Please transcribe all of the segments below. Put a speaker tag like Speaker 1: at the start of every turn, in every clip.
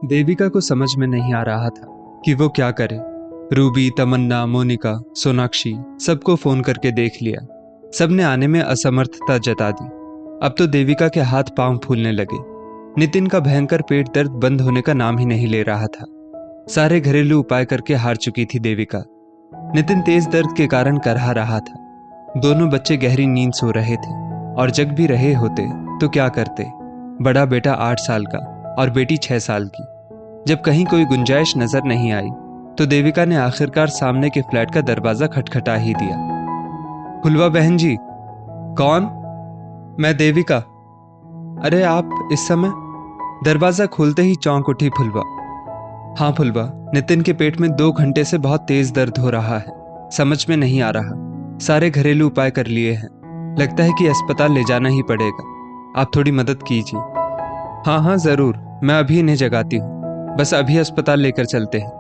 Speaker 1: देविका को समझ में नहीं आ रहा था कि वो क्या करे। रूबी, तमन्ना, मोनिका, सोनाक्षी सबको फोन करके देख लिया। सबने आने में असमर्थता जता दी। अब तो देविका के हाथ पांव फूलने लगे। नितिन का भयंकर पेट दर्द बंद होने का नाम ही नहीं ले रहा था। सारे घरेलू उपाय करके हार चुकी थी देविका। नितिन तेज दर्द के कारण करहा रहा था। दोनों बच्चे गहरी नींद सो रहे थे और जग भी रहे होते तो क्या करते। बड़ा बेटा 8 साल का और बेटी 6 साल की। जब कहीं कोई गुंजाइश नजर नहीं आई तो देविका ने आखिरकार सामने के फ्लैट का दरवाजा खटखटा ही दिया। फुलवा बहन जी। कौन? मैं देविका। अरे आप इस समय? दरवाजा खोलते ही चौंक उठी फुलवा। हाँ फुलवा, नितिन के पेट में 2 घंटे से बहुत तेज दर्द हो रहा है। समझ में नहीं आ रहा। सारे घरेलू उपाय कर लिए हैं। लगता है कि अस्पताल ले जाना ही पड़ेगा। आप थोड़ी मदद कीजिए। हाँ हाँ जरूर, मैं अभी इन्हें जगाती हूँ। बस अभी अस्पताल लेकर चलते हैं।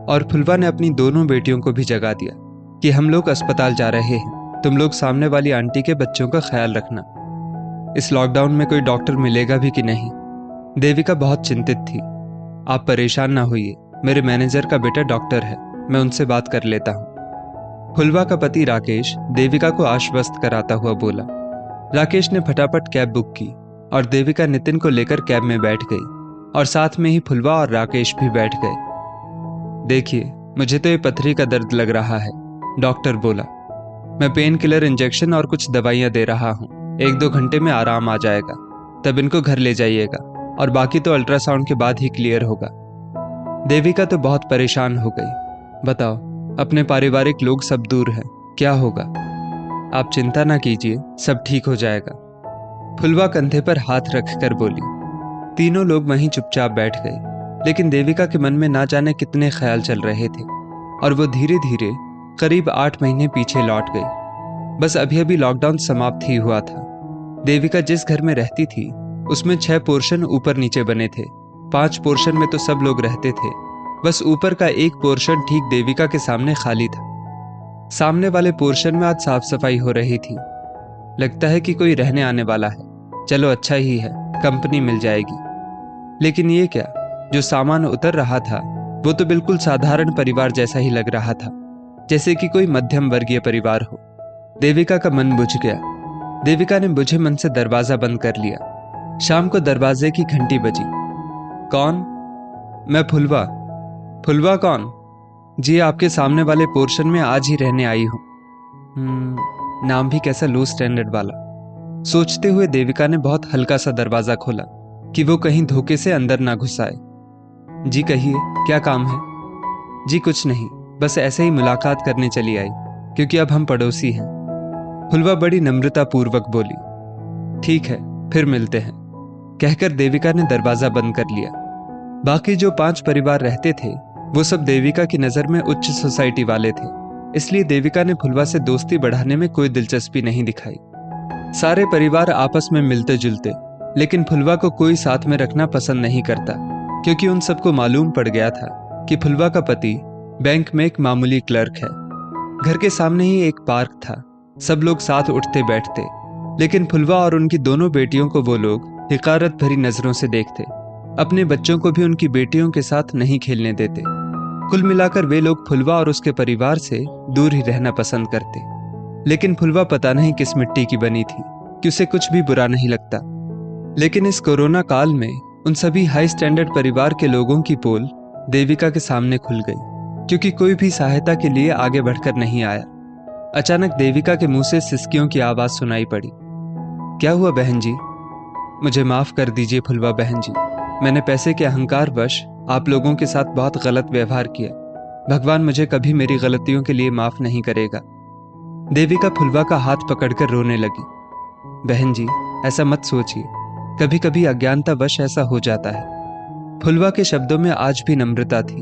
Speaker 1: और फुलवा ने अपनी दोनों बेटियों को भी जगा दिया कि हम लोग अस्पताल जा रहे हैं। तुम लोग सामने वाली आंटी के बच्चों का ख्याल रखना। इस लॉकडाउन में कोई डॉक्टर मिलेगा भी कि नहीं? देविका बहुत चिंतित थी। आप परेशान ना होइए, मेरे मैनेजर का बेटा डॉक्टर है, मैं उनसे बात कर लेता हूँ। फुलवा का पति राकेश देविका को आश्वस्त कराता हुआ बोला। राकेश ने फटाफट कैब बुक की और देविका नितिन को लेकर कैब में बैठ गई और साथ में ही फुलवा और राकेश भी बैठ गए। देखिए, मुझे तो ये पथरी का दर्द लग रहा है, डॉक्टर बोला। मैं पेन किलर इंजेक्शन और कुछ दवाइयां दे रहा हूँ। 1-2 घंटे में आराम आ जाएगा। तब इनको घर ले जाइएगा और बाकी तो अल्ट्रासाउंड के बाद ही क्लियर होगा। देविका तो बहुत परेशान हो गई। बताओ, अपने पारिवारिक लोग सब दूर हैं, क्या होगा? आप चिंता ना कीजिए, सब ठीक हो जाएगा। फुलवा कंधे पर हाथ रखकर बोली। तीनों लोग वहीं चुपचाप बैठ गए, लेकिन देविका के मन में ना जाने कितने ख्याल चल रहे थे और वो धीरे धीरे करीब 8 महीने पीछे लौट गई। बस अभी अभी लॉकडाउन समाप्त ही हुआ था। देविका जिस घर में रहती थी उसमें 6 पोर्शन ऊपर नीचे बने थे। 5 पोर्शन में तो सब लोग रहते थे। बस ऊपर का एक पोर्शन ठीक देविका के सामने खाली था। सामने वाले पोर्शन में आज साफ सफाई हो रही थी। लगता है कि कोई रहने आने वाला है। चलो अच्छा ही है, कंपनी मिल जाएगी। लेकिन ये क्या, जो सामान उतर रहा था वो तो बिल्कुल साधारण परिवार जैसा ही लग रहा था, जैसे कि कोई मध्यम वर्गीय परिवार हो। देविका का मन बुझ गया। देविका ने बुझे मन से दरवाजा बंद कर लिया। शाम को दरवाजे की घंटी बजी। कौन? मैं फुलवा। फुलवा कौन? जी, आपके सामने वाले पोर्शन में आज ही रहने आई हूं। नाम भी कैसा लो स्टैंडर्ड वाला। सोचते हुए देविका ने बहुत हल्का सा दरवाजा खोला कि वो कहीं धोखे से अंदर ना घुस आए। जी कहिए, क्या काम है? जी कुछ नहीं, बस ऐसे ही मुलाकात करने चली आई, क्योंकि अब हम पड़ोसी हैं। फुलवा बड़ी नम्रता पूर्वक बोली। ठीक है, फिर मिलते हैं, कहकर देविका ने दरवाजा बंद कर लिया। बाकी जो 5 परिवार रहते थे वो सब देविका की नजर में उच्च सोसाइटी वाले थे, इसलिए देविका ने फुलवा से दोस्ती बढ़ाने में कोई दिलचस्पी नहीं दिखाई। सारे परिवार आपस में मिलते जुलते, लेकिन फुलवा को कोई साथ में रखना पसंद नहीं करता, क्योंकि उन सबको मालूम पड़ गया था कि फुलवा का पति बैंक में एक मामूली क्लर्क है। घर के सामने ही एक पार्क था। सब लोग साथ उठते बैठते, लेकिन फुलवा और उनकी दोनों बेटियों को वो लोग हिकारत भरी नजरों से देखते। अपने बच्चों को भी उनकी बेटियों के साथ नहीं खेलने देते। कुल मिलाकर वे लोग फुलवा और उसके परिवार से दूर ही रहना पसंद करते। लेकिन फुलवा पता नहीं किस मिट्टी की बनी थी कि उसे कुछ भी बुरा नहीं लगता। लेकिन इस कोरोना काल में उन सभी हाई स्टैंडर्ड परिवार के लोगों की पोल देविका के सामने खुल गई, क्योंकि कोई भी सहायता के लिए आगे बढ़कर नहीं आया। अचानक देविका के मुंह से सिसकियों की आवाज सुनाई पड़ी। क्या हुआ बहन जी? मुझे माफ कर दीजिए फुलवा बहन जी, मैंने पैसे के अहंकार वश आप लोगों के साथ बहुत गलत व्यवहार किया। भगवान मुझे कभी मेरी गलतियों के लिए माफ नहीं करेगा। देविका फुलवा का हाथ पकड़कर रोने लगी। बहन जी, ऐसा मत सोचिए, कभी कभी अज्ञानतावश ऐसा हो जाता है। फुलवा के शब्दों में आज भी नम्रता थी।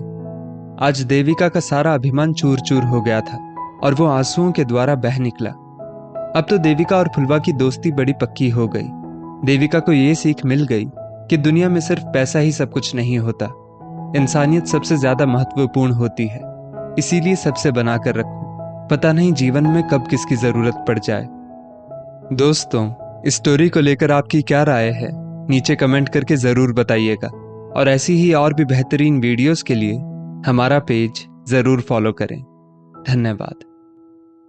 Speaker 1: आज देविका का सारा अभिमान चूर चूर हो गया था और वो आंसुओं के द्वारा बह निकला। अब तो देविका और फुलवा की दोस्ती बड़ी पक्की हो गई। देविका को ये सीख मिल गई कि दुनिया में सिर्फ पैसा ही सब कुछ नहीं होता, इंसानियत सबसे ज्यादा महत्वपूर्ण होती है। इसीलिए सबसे बनाकर रखो, पता नहीं जीवन में कब किसकी जरूरत पड़ जाए। दोस्तों, इस स्टोरी को लेकर आपकी क्या राय है? नीचे कमेंट करके जरूर बताइएगा और ऐसी ही और भी बेहतरीन वीडियोस के लिए हमारा पेज ज़रूर फॉलो करें। धन्यवाद।